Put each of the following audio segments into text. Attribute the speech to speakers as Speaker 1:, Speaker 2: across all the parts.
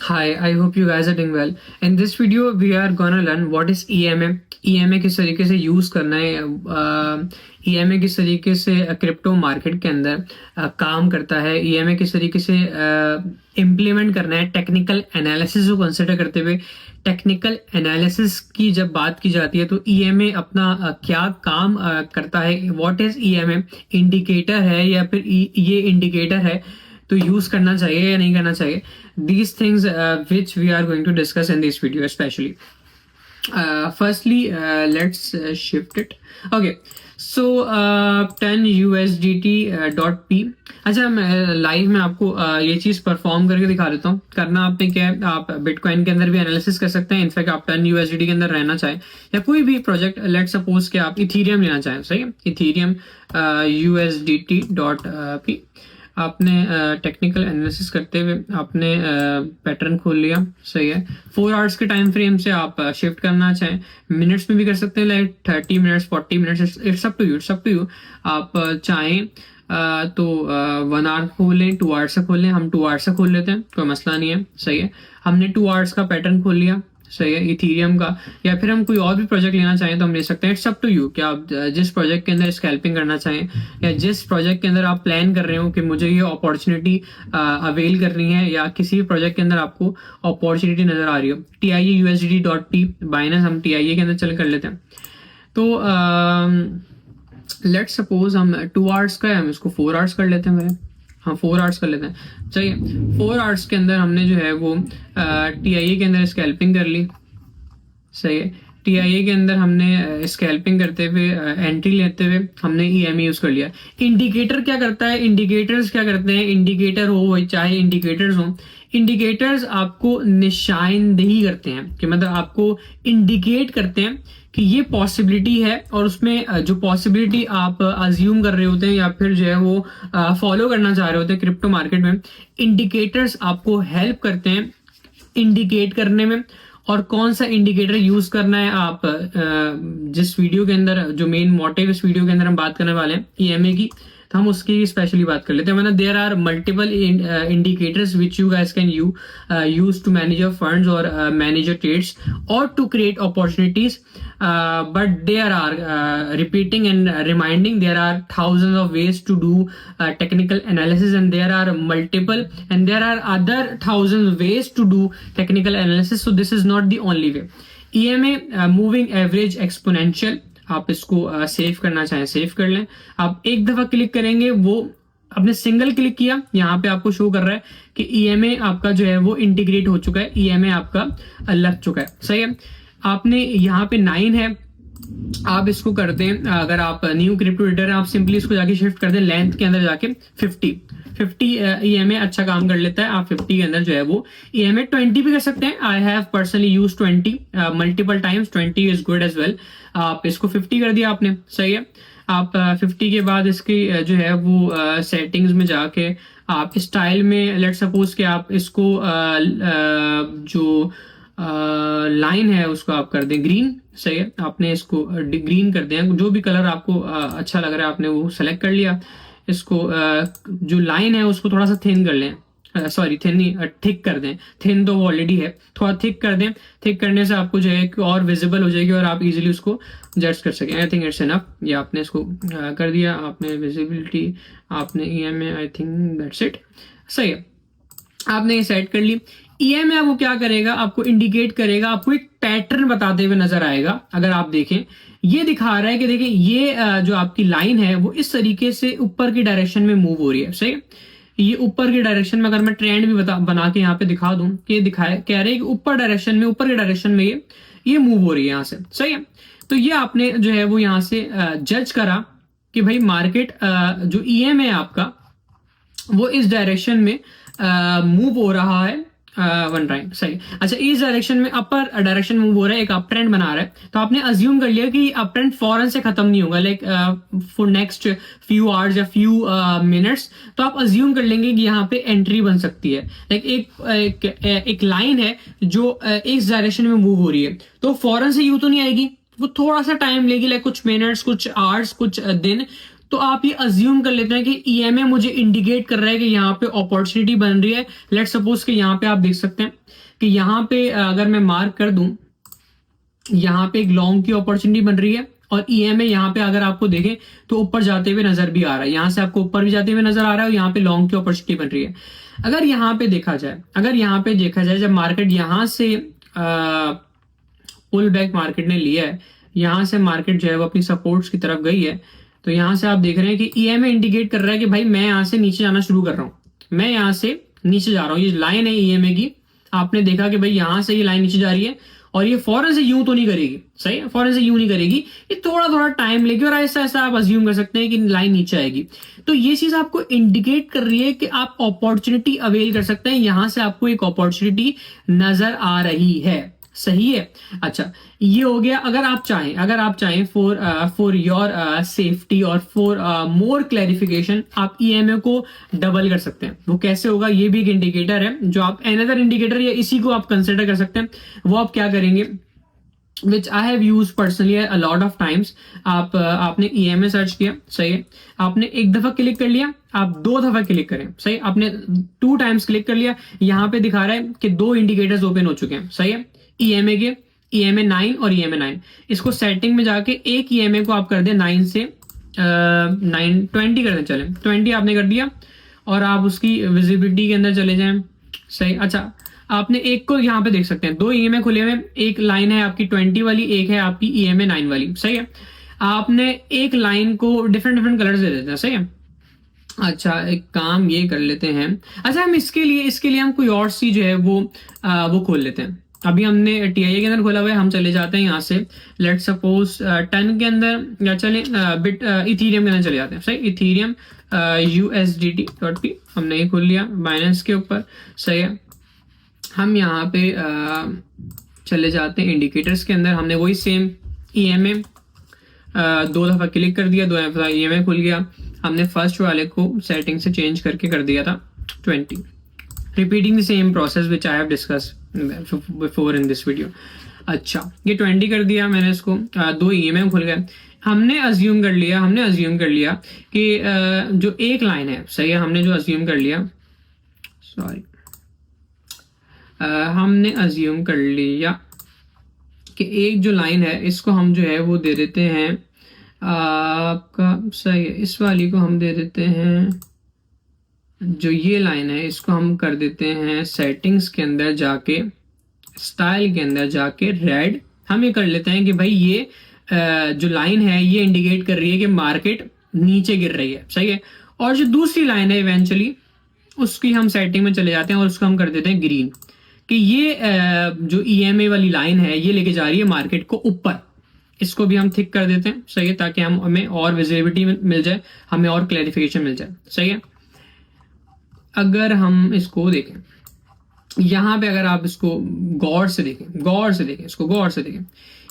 Speaker 1: Hi, I hope you guys are doing well. In this video, we are gonna learn what is EMA. EMA किस तरीके से use करना है, EMA किस तरीके से क्रिप्टो मार्केट के अंदर काम करता है, EMA किस तरीके से इम्प्लीमेंट करना है, टेक्निकल एनालिसिस को कंसिडर करते हुए। टेक्निकल एनालिसिस की जब बात की जाती है तो EMA अपना क्या काम करता है, व्हाट इज EMA, इंडिकेटर है या फिर ये इंडिकेटर है तो यूज करना चाहिए या नहीं करना चाहिए। These things which we are going to discuss in this video especially. Firstly, let's shift it. Okay, so 10 USDT.p। अच्छा, मैं लाइव में आपको ये चीज परफॉर्म करके दिखा देता हूँ। करना आपने क्या है, आप बिटकॉइन के अंदर भी एनालिसिस कर सकते हैं। इनफैक्ट आप 10 USDT के अंदर रहना चाहें या कोई भी प्रोजेक्ट, लेट सपोज कि आप इथीरियम लेना चाहें, सही है, इथीरियम USDT.p। आपने टेक्निकल एनालिसिस करते हुए आपने पैटर्न खोल लिया, सही है। 4 आवर्स के टाइम फ्रेम से आप शिफ्ट करना चाहें, मिनट्स में भी कर सकते हैं, like 30 minutes 40 minutes, it's up to you. आप चाहें तो 1 आवर खोल लें, 2 आवर्स से खोल लें। हम 2 आवर्स से खोल लेते हैं, कोई मसला नहीं है, सही है। हमने 2 आवर्स का पैटर्न खोल लिया, सही है, इथीरियम का। या फिर हम कोई और भी प्रोजेक्ट लेना चाहें तो हम ले सकते हैं, इट्स अप टू यू कि आप जिस प्रोजेक्ट के अंदर स्कैल्पिंग करना चाहें या जिस प्रोजेक्ट के अंदर आप प्लान कर रहे हो कि मुझे ये अपॉर्चुनिटी अवेल करनी है, या किसी भी प्रोजेक्ट के अंदर आपको अपॉर्चुनिटी नजर आ रही हो। TIA USDT.p बाइनेंस, हम TIA के अंदर चल कर लेते हैं। तो लेट्स सपोज हम 2 आवर्स का है, हम इसको 4 आवर्स कर लेते हैं। मेरे हाँ 4 आवर्स कर लेते हैं, चाहिए। 4 आवर्स के अंदर हमने जो है वो TIA के अंदर स्कैल्पिंग कर ली, सही है। TIA के अंदर हमने स्कैल्पिंग करते हुए एंट्री लेते हुए हमने EMA यूज कर लिया। इंडिकेटर क्या करता है, इंडिकेटर्स क्या करते हैं, इंडिकेटर हो चाहे इंडिकेटर्स हो, इंडिकेटर्स आपको निशानदेही करते हैं कि मतलब आपको इंडिकेट करते हैं कि ये पॉसिबिलिटी है, और उसमें जो पॉसिबिलिटी आप अज्यूम कर रहे होते हैं या फिर जो है वो फॉलो करना चाह रहे होते हैं क्रिप्टो मार्केट में, इंडिकेटर्स आपको हेल्प करते हैं इंडिकेट करने में। और कौन सा इंडिकेटर यूज करना है, आप जिस वीडियो के अंदर जो मेन मोटिव इस वीडियो के अंदर हम बात करने वाले हैं EMA की, तो हम उसकी स्पेशली बात कर लेते हैं। मतलब there are multiple indicators which you guys can use to manage your funds और मैनेज योर ट्रेड्स और to create opportunities, but there are repeating and reminding, there are thousands of ways to do technical analysis, and there are multiple and there are other thousands ways to do technical analysis, so this is not the only way. EMA moving average exponential, आप इसको save करना चाहें save कर लें। आप एक दफा click करेंगे, वो आपने सिंगल क्लिक किया, यहाँ पे आपको शो कर रहा है कि EMA आपका जो है वो इंटीग्रेट हो चुका है, EMA आपका लग चुका है, सही है। आपने यहाँ पे 9 है, आप इसको कर दें, अगर आप न्यू क्रिप्टो ट्रेडर हैं आप सिंपली इसको जाके शिफ्ट कर दें लेंथ के अंदर जाके 50 EMA अच्छा काम कर लेता है। आप 50 के अंदर जो है वो EMA 20 भी कर सकते हैं। I have personally use 20 multiple times, 20 is good as well. आप इसको 50 कर दिया आपने, सही है। आप 50 के बाद इसकी जो है वो सेटिंग्स में जाके आप स्टाइल में, लेट सपोज कि आप इसको जो लाइन है उसको आप कर दें ग्रीन, सही है। आपने इसको ग्रीन कर दें, जो भी कलर आपको अच्छा लग रहा है आपने वो सेलेक्ट कर लिया। इसको जो लाइन है उसको थोड़ा सा थिन कर लें, सॉरी थिन नहीं, थिक कर दें। थिन तो ऑलरेडी है, थोड़ा थिक कर दें। थिक करने से आपको जो है कि और विजिबल हो जाएगी और आप इजीली उसको जज कर सकें। I think it's enough. ये आपने इसको कर दिया, आपने विजिबिलिटी, आपने EMA, I think that's it, सही है। आपने ये सेट कर ली। EMA आपको क्या करेगा, आपको इंडिकेट करेगा, आपको एक पैटर्न बताते हुए नजर आएगा। अगर आप देखें, ये दिखा रहा है कि देखिए ये जो आपकी लाइन है वो इस तरीके से ऊपर की डायरेक्शन में मूव हो रही है, सही है। ये ऊपर की डायरेक्शन में, अगर मैं ट्रेंड भी बना के यहाँ पे दिखा दूं कि ये दिखाए, कह रहे हैं कि ऊपर की डायरेक्शन में ये मूव हो रही है यहाँ से, सही है। तो ये आपने जो है वो यहाँ से जज करा कि भाई मार्केट जो EMA है आपका वो इस डायरेक्शन में मूव हो रहा है, 1 टाइम, सही। अच्छा, इस डायरेक्शन में अपर डायरेक्शन मूव हो रहा है, एक अप ट्रेंड बना रहा है, तो आपने अज्यूम कर लिया कि अप ट्रेंड फौरन से खत्म नहीं होगा, like for next few hours या फ्यू मिनट्स। तो आप अज्यूम कर लेंगे कि यहाँ पे एंट्री बन सकती है, लाइक एक लाइन है जो इस डायरेक्शन में मूव हो रही है, तो फौरन से यूं तो नहीं आएगी, वो थोड़ा सा टाइम लेगी, लाइक कुछ मिनट्स, कुछ आवर्स, कुछ दिन। तो आप ये अज्यूम कर लेते हैं कि ईएमए मुझे इंडिकेट कर रहा है कि यहाँ पे अपॉर्चुनिटी बन रही है। लेट्स सपोज कि यहाँ पे आप देख सकते हैं कि यहाँ पे अगर मैं मार्क कर दूं, यहाँ पे एक लॉन्ग की अपॉर्चुनिटी बन रही है और ईएमए यहाँ पे अगर आपको देखें तो ऊपर जाते हुए नजर भी आ रहा है, यहाँ से आपको ऊपर भी जाते हुए नजर आ रहा है और यहाँ पे लॉन्ग की अपॉर्चुनिटी बन रही है। अगर यहाँ पे देखा जाए, जब मार्केट यहाँ से पुल बैक मार्केट ने लिया है, यहाँ से मार्केट जो है वो अपनी सपोर्ट्स की तरफ गई है, तो यहाँ से आप देख रहे हैं कि ईएमए इंडिकेट कर रहा है कि भाई मैं यहाँ से नीचे जाना शुरू कर रहा हूँ, मैं यहाँ से नीचे जा रहा हूँ। ये लाइन है ईएमए की, आपने देखा कि भाई यहाँ से ये लाइन नीचे जा रही है और ये फौरन से यूं तो नहीं करेगी, सही है, फौरन से यूं नहीं करेगी, ये थोड़ा थोड़ा टाइम लेगी और ऐसा ऐसा आप अज्यूम कर सकते हैं कि लाइन नीचे आएगी। तो ये चीज आपको इंडिकेट कर रही है कि आप अपॉर्चुनिटी अवेल कर सकते हैं, यहां से आपको एक अपॉर्चुनिटी नजर आ रही है, सही है। अच्छा, ये हो गया। अगर आप चाहें फॉर योर सेफ्टी और फॉर मोर क्लैरिफिकेशन आप ईएमए को डबल कर सकते हैं। वो कैसे होगा, ये भी एक इंडिकेटर है जो आप अनदर इंडिकेटर या इसी को आप कंसिडर कर सकते हैं। वो आप क्या करेंगे, which I have used personally a lot of times. आपने ईएमए सर्च किया, सही है, आपने एक दफा क्लिक कर लिया, आप 2 दफा क्लिक करें, सही, आपने 2 टाइम्स क्लिक कर लिया, यहाँ पे दिखा रहा है कि 2 इंडिकेटर्स ओपन हो चुके हैं, सही है, ईएमए के, ईएमए 9 और ईएमए 9। इसको सेटिंग में जाके एक ईएमए को आप कर दें 9 से 20 कर दें, चले 20 आपने कर दिया और आप उसकी विजिबिलिटी के अंदर चले जाएं, सही। अच्छा, आपने एक को यहाँ पे देख सकते हैं, 2 ईएमए खुले हुए, एक लाइन है आपकी 20 वाली, एक है आपकी ईएमए 9 वाली, सही है। आपने एक लाइन को डिफरेंट कलर्स दे देते हैं, सही है। अच्छा, एक काम ये कर लेते हैं, अच्छा हम इसके लिए हम कोई और सी जो है वो खोल लेते हैं। अभी हमने टीआईए के अंदर खोला हुआ है, हम चले जाते हैं यहाँ से, लेट्स सपोज 10 के अंदर या चले बिट इथीरियम के अंदर चले जाते हैं, सही, इथीरियम USDT.P हमने ये खोल लिया बाइनेंस के ऊपर, सही है। हम यहाँ पे चले जाते हैं इंडिकेटर्स के अंदर, हमने वही सेम ईएमए 2 दफा क्लिक कर दिया, 2 दफा ईएमए खुल गया, हमने फर्स्ट वाले को सेटिंग से चेंज करके कर दिया था 20, repeating the same process which I have discuss before in this video. अच्छा, ये 20 कर दिया मैंने, इसको 2 ईएमए खुल गए। हमने अज्यूम कर लिया कि जो एक लाइन है, सही है, हमने जो अज्यूम कर लिया, सॉरी, हमने अज्यूम कर लिया कि एक जो लाइन है इसको हम जो है वो दे देते हैं आपका, सही है, इस वाली को हम दे देते हैं, जो ये लाइन है इसको हम कर देते हैं सेटिंग्स के अंदर जाके, स्टाइल के अंदर जाके रेड। हम ये कर लेते हैं कि भाई ये जो लाइन है ये इंडिकेट कर रही है कि मार्केट नीचे गिर रही है, सही है। और जो दूसरी लाइन है इवेंचुअली उसकी हम सेटिंग में चले जाते हैं और उसको हम कर देते हैं ग्रीन, कि ये जो ईएमए वाली लाइन है ये लेके जा रही है मार्केट को ऊपर। इसको भी हम थिक कर देते हैं, सही है, ताकि हमें और विजिबिलिटी मिल जाए, हमें और क्लैरिफिकेशन मिल जाए, सही है। अगर हम इसको देखें यहाँ पे, अगर आप इसको गौर से देखें, इसको गौर से देखें,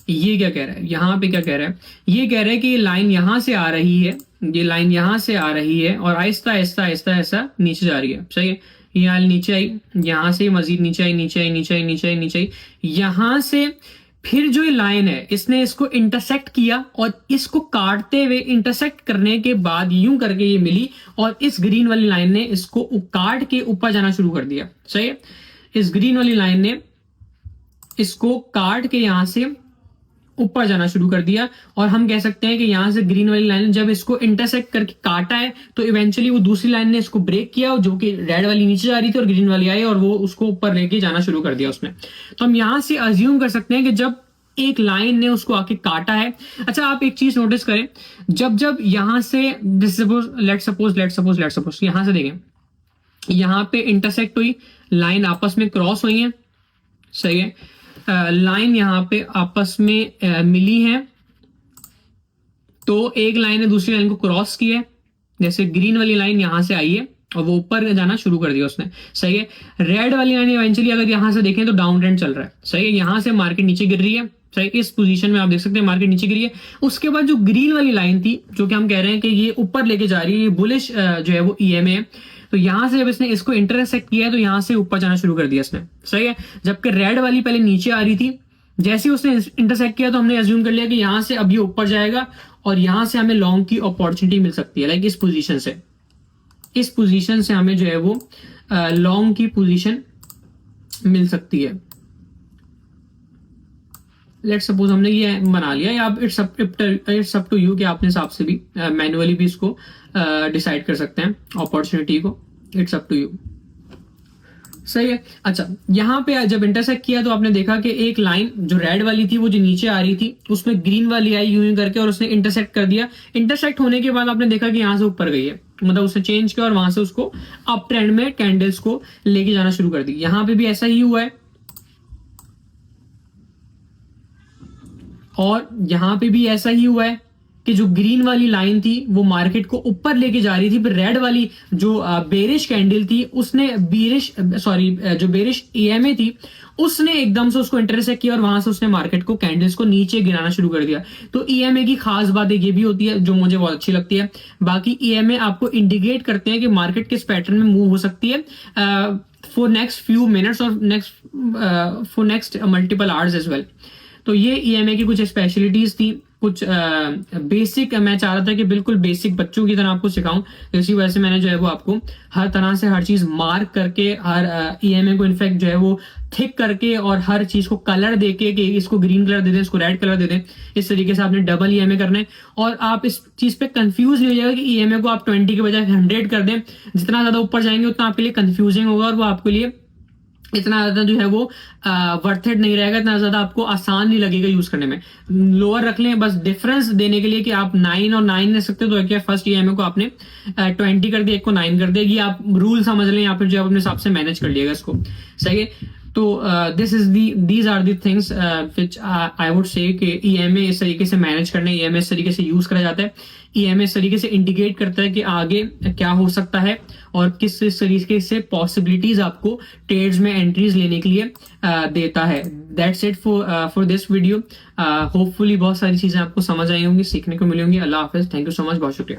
Speaker 1: ये क्या कह रहा है, यहाँ पे क्या कह रहा है, ये कह रहा है कि ये लाइन यहाँ से आ रही है, ये लाइन यहाँ से आ रही है और आहिस्ता आहिस्ता आहिस्ता आहिस्ता नीचे जा रही है, सही है। ये हाल नीचे आई, यहाँ से मजीद नीचे आई, यहाँ से फिर जो ये लाइन है इसने इसको इंटरसेक्ट किया और इसको काटते हुए, इंटरसेक्ट करने के बाद यूं करके ये मिली और इस ग्रीन वाली लाइन ने इसको काट के ऊपर जाना शुरू कर दिया, सही है। इस ग्रीन वाली लाइन ने इसको काट के यहां से ऊपर जाना शुरू कर दिया और हम कह सकते हैं कि यहां से ग्रीन वाली लाइन जब इसको इंटरसेक्ट करके काटा है तो इवेंचुअली वो दूसरी लाइन ने इसको ब्रेक किया, जो कि रेड वाली नीचे जा रही थी और ग्रीन वाली आई और वो उसको ऊपर लेके जाना शुरू कर दिया उसने। तो हम यहां से अज्यूम कर सकते हैं कि जब एक लाइन ने उसको आके काटा है। अच्छा, आप एक चीज नोटिस करें, जब यहां से लेट सपोज यहां से देखें, यहां पे इंटरसेक्ट हुई, लाइन आपस में क्रॉस हुई है, सही है, लाइन यहाँ पे आपस में मिली है, तो एक लाइन ने दूसरी लाइन को क्रॉस किया है, जैसे ग्रीन वाली लाइन यहां से आई है और वो ऊपर जाना शुरू कर दिया उसने, सही है। रेड वाली लाइन इवेंचुअली अगर यहां से देखें तो डाउन ट्रेंड चल रहा है, सही है, यहां से मार्केट नीचे गिर रही है, सही, इस पोजीशन में आप देख सकते हैं मार्केट नीचे गिरी है। उसके बाद जो ग्रीन वाली लाइन थी, जो कि हम कह रहे हैं कि ये ऊपर लेके जा रही है, ये बुलिश जो है वो ईएमए है, तो यहां से जब इसने इसको इंटरसेक्ट किया है तो यहां से ऊपर जाना शुरू कर दिया इसने, सही है। जबकि रेड वाली पहले नीचे आ रही थी, जैसे ही उसने इंटरसेक्ट किया तो हमने अज्यूम कर लिया कि यहां से अब ये ऊपर जाएगा और यहां से हमें लॉन्ग की अपॉर्चुनिटी मिल सकती है, लाइक इस पोजीशन से हमें जो है वो लॉन्ग की पोजीशन मिल सकती है। लेट्स सपोज हमने ये बना लिया, या आप इट्स अप टू यू कि आपने हिसाब से भी मैन्युअली भी इसको डिसाइड कर सकते हैं अपॉर्चुनिटी को, इट्स अप टू यू। सही है। अच्छा, यहाँ पे जब इंटरसेक्ट किया तो आपने देखा कि एक लाइन जो रेड वाली थी वो जो नीचे आ रही थी उसमें ग्रीन वाली आई यूं करके और उसने इंटरसेक्ट कर दिया। इंटरसेक्ट होने के बाद आपने देखा कि यहां से ऊपर गई है, मतलब उसने चेंज किया और वहां से उसको अप ट्रेंड में कैंडल्स को लेके जाना शुरू कर दी। यहां पे भी ऐसा ही हुआ है और यहां पे भी ऐसा ही हुआ है कि जो ग्रीन वाली लाइन थी वो मार्केट को ऊपर लेके जा रही थी, फिर रेड वाली जो बेरिश कैंडल थी उसने जो बेरिश ईएमए थी उसने एकदम से उसको इंटरसेक्ट किया और वहां से उसने मार्केट को कैंडल्स को नीचे गिराना शुरू कर दिया। तो ईएमए की खास बात ये भी होती है जो मुझे बहुत अच्छी लगती है। बाकी ईएमए आपको इंडिकेट करते हैं कि मार्केट किस पैटर्न में मूव हो सकती है फॉर नेक्स्ट फ्यू मिनट्स और for next multiple hours as well. तो ये ईएमए की कुछ स्पेशलिटीज थी, कुछ बेसिक मैं चाह रहा था कि बिल्कुल बेसिक बच्चों की तरह आपको सिखाऊं, इसी वजह से मैंने जो है वो आपको हर तरह से हर चीज मार्क करके, हर ईएमए को इनफैक्ट जो है वो थिक करके और हर चीज को कलर देके कि इसको ग्रीन कलर दे दें, इसको रेड कलर दे दें, इस तरीके से आपने डबल ईएमए करना है। और आप इस चीज पे कंफ्यूज नहीं हो जाएगा कि ईएमए को आप 20 के बजाय 100 कर दें। जितना ज्यादा ऊपर जाएंगे उतना आपके लिए कंफ्यूजिंग होगा और वो आपके लिए इतना ज्यादा जो है वो वर्थ इट नहीं रहेगा, इतना ज्यादा आपको आसान नहीं लगेगा यूज करने में। लोअर रख लें बस डिफरेंस देने के लिए कि आप 9 और 9 ले सकते हो, तो क्या फर्स्ट ईएमए को आपने 20 कर दिया, एक को 9 कर दिया, ये आप रूल समझ लें या फिर जो अपने हिसाब से मैनेज कर लिएगा इसको। सही है। तो these are the things which I would say कि ईएमए इस तरीके से मैनेज करने, ईएमए इस तरीके से यूज करा जाता है। ईएमए इस तरीके से इंडिकेट करता है कि आगे क्या हो सकता है और किस तरीके से पॉसिबिलिटीज आपको ट्रेड्स में एंट्रीज लेने के लिए देता है। That's it for this video. Hopefully बहुत सारी चीजें आपको समझ आई होंगी, सीखने को मिली होंगी। अल्लाह हाफिज, थैंक यू सो मच, बहुत शुक्रिया।